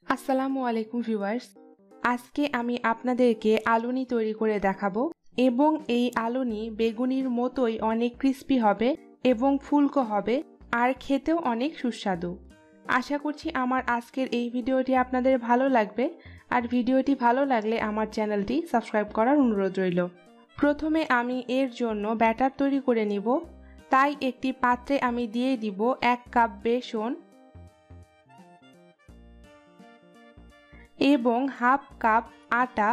আসসালামু আলাইকুম ভিউয়ার্স, আজকে আমি আপনাদেরকে আলুনি তৈরি করে দেখাবো এবং এই আলুনি বেগুনির মতোই অনেক ক্রিস্পি হবে এবং ফুলকো হবে আর খেতেও অনেক সুস্বাদু। আশা করছি আমার আজকের এই ভিডিওটি আপনাদের ভালো লাগবে আর ভিডিওটি ভালো লাগলে আমার চ্যানেলটি সাবস্ক্রাইব করার অনুরোধ রইল। প্রথমে আমি এর জন্য ব্যাটার তৈরি করে নিব, তাই একটি পাত্রে আমি দিয়ে দিব 1 কাপ বেসন এবং হাফ কাপ আটা।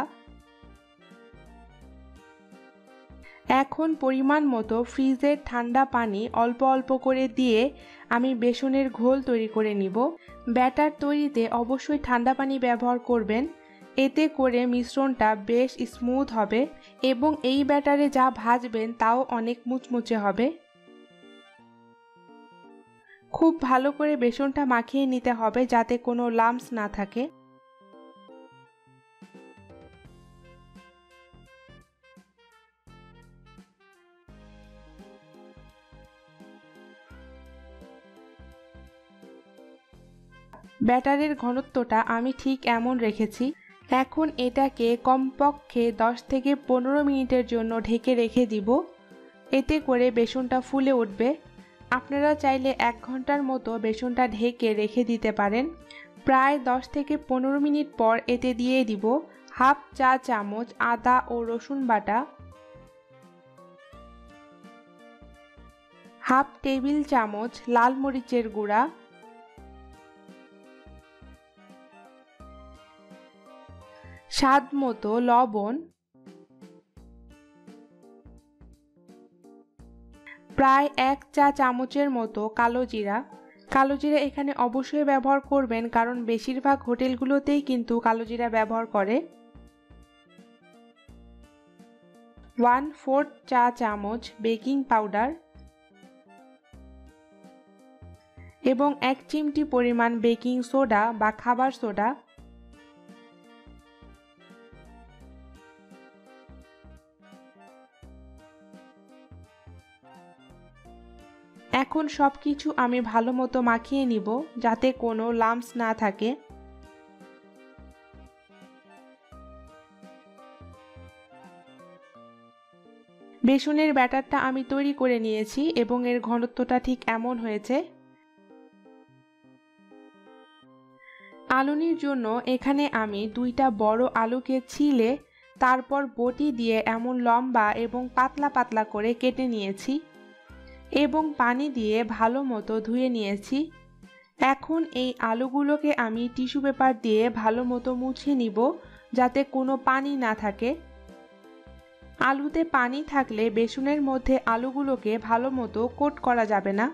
এখন পরিমাণ মতো ফ্রিজের ঠান্ডা পানি অল্প অল্প করে দিয়ে আমি বেসনের ঘোল তৈরি করে নিব। ব্যাটার তৈরিতে অবশ্যই ঠান্ডা পানি ব্যবহার করবেন, এতে করে মিশ্রণটা বেশ স্মুথ হবে এবং এই ব্যাটারে যা ভাজবেন তাও অনেক মুচমুচে হবে। খুব ভালো করে বেসনটা মাখিয়ে নিতে হবে যাতে কোনো লাম্পস না থাকে। ব্যাটারের ঘনত্বটা আমি ঠিক এমন রেখেছি। এখন এটাকে কমপক্ষে 10 থেকে 15 মিনিটের জন্য ঢেকে রেখে দিব, এতে করে বেসনটা ফুলে উঠবে। আপনারা চাইলে 1 ঘন্টার মতো বেসনটা ঢেকে রেখে দিতে পারেন। প্রায় 10 থেকে 15 মিনিট পর এতে দিয়ে দিব হাফ চা চামচ আদা ও রসুন বাটা, হাফ টেবিল চামচ লাল মরিচের গুঁড়া, স্বাদ মতো লবণ, প্রায় 1 চা চামচের মতো কালো জিরা। কালো জিরা এখানে অবশ্যই ব্যবহার করবেন, কারণ বেশিরভাগ হোটেলগুলোতেই কিন্তু কালো জিরা ব্যবহার করে। 1/4 চা চামচ বেকিং পাউডার এবং 1 চিমটি পরিমাণ বেকিং সোডা বা খাবার সোডা। এখন সবকিছু আমি ভালো মতো মাখিয়ে নিব যাতে কোনো লাম্পস না থাকে। বেসনের ব্যাটারটা আমি তৈরি করে নিয়েছি এবং এর ঘনত্বটা ঠিক এমন হয়েছে। আলুনির জন্য এখানে আমি 2টা বড় আলুকে ছিলে তারপর বটি দিয়ে এমন লম্বা এবং পাতলা পাতলা করে কেটে নিয়েছি এবং পানি দিয়ে ভালো মতো ধুয়ে নিয়েছি। এখন এই আলুগুলোকে আমি টিস্যু পেপার দিয়ে ভালো মতো মুছে নিব যাতে কোনো পানি না থাকে। আলুতে পানি থাকলে বেসনের মধ্যে আলুগুলোকে ভালো মতো কোট করা যাবে না।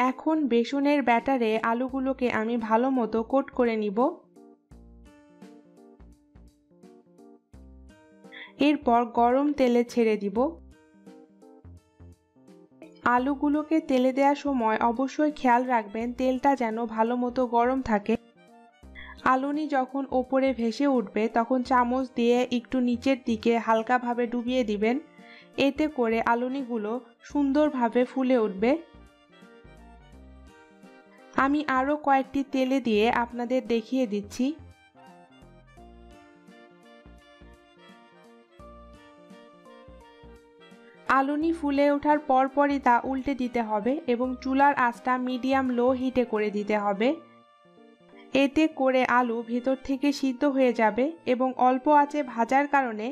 এখন বেসনের ব্যাটারে আলুগুলোকে আমি ভালো মতো কোট করে নিব। এরপর গরম তেলে ছেড়ে দিব। আলুগুলোকে তেলে দেওয়ার সময় অবশ্যই খেয়াল রাখবেন তেলটা যেন ভালো মতো গরম থাকে। আলুনি যখন ওপরে ভেসে উঠবে তখন চামচ দিয়ে একটু নিচের দিকে হালকাভাবে ডুবিয়ে দিবেন, এতে করে আলুনিগুলো সুন্দরভাবে ফুলে উঠবে। আমি আরও কয়েকটি তেলে দিয়ে আপনাদের দেখিয়ে দিচ্ছি। আলুনি ফুলে ওঠার পরপরই তা উল্টে দিতে হবে এবং চুলার আঁচটা মিডিয়াম লো হিটে করে দিতে হবে, এতে করে আলু ভেতর থেকে সিদ্ধ হয়ে যাবে এবং অল্প আঁচে ভাজার কারণে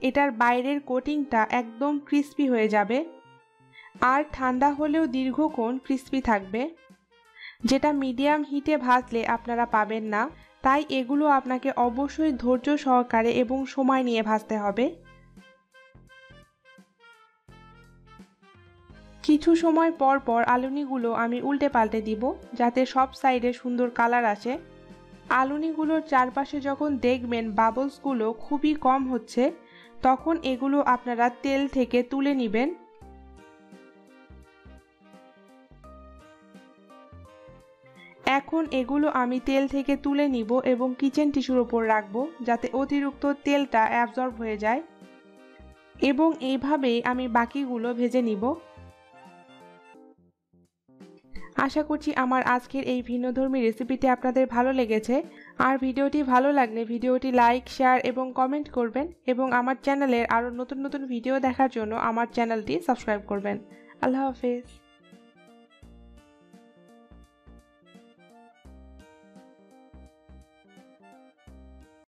এটার বাইরের কোটিংটা একদম ক্রিস্পি হয়ে যাবে আর ঠান্ডা হলেও দীর্ঘক্ষণ ক্রিস্পি থাকবে, যেটা মিডিয়াম হিটে ভাজলে আপনারা পাবেন না। তাই এগুলো আপনাকে অবশ্যই ধৈর্য সহকারে এবং সময় নিয়ে ভাজতে হবে। কিছু সময় পর পর আলুনিগুলো আমি উল্টে পাল্টে দিব যাতে সব সাইডে সুন্দর কালার আসে। আলুনিগুলোর চারপাশে যখন দেখবেন বাবলসগুলো খুবই কম হচ্ছে তখন এগুলো আপনারা তেল থেকে তুলে নেবেন। এখন এগুলো আমি তেল থেকে তুলে নিব এবং কিচেন টিস্যুর উপর রাখবো যাতে অতিরিক্ত তেলটা অ্যাবজর্ব হয়ে যায়, এবং এইভাবেই আমি বাকিগুলো ভেজে নিব। আশা করছি আমার আজকের এই ভিন্নধর্মী রেসিপিটি আপনাদের ভালো লেগেছে। আর ভিডিওটি ভালো লাগলে ভিডিওটি লাইক, শেয়ার এবং কমেন্ট করবেন, এবং আমার চ্যানেলের আরও নতুন নতুন ভিডিও দেখার জন্য আমার চ্যানেলটি সাবস্ক্রাইব করবেন। আল্লাহ হাফেজ।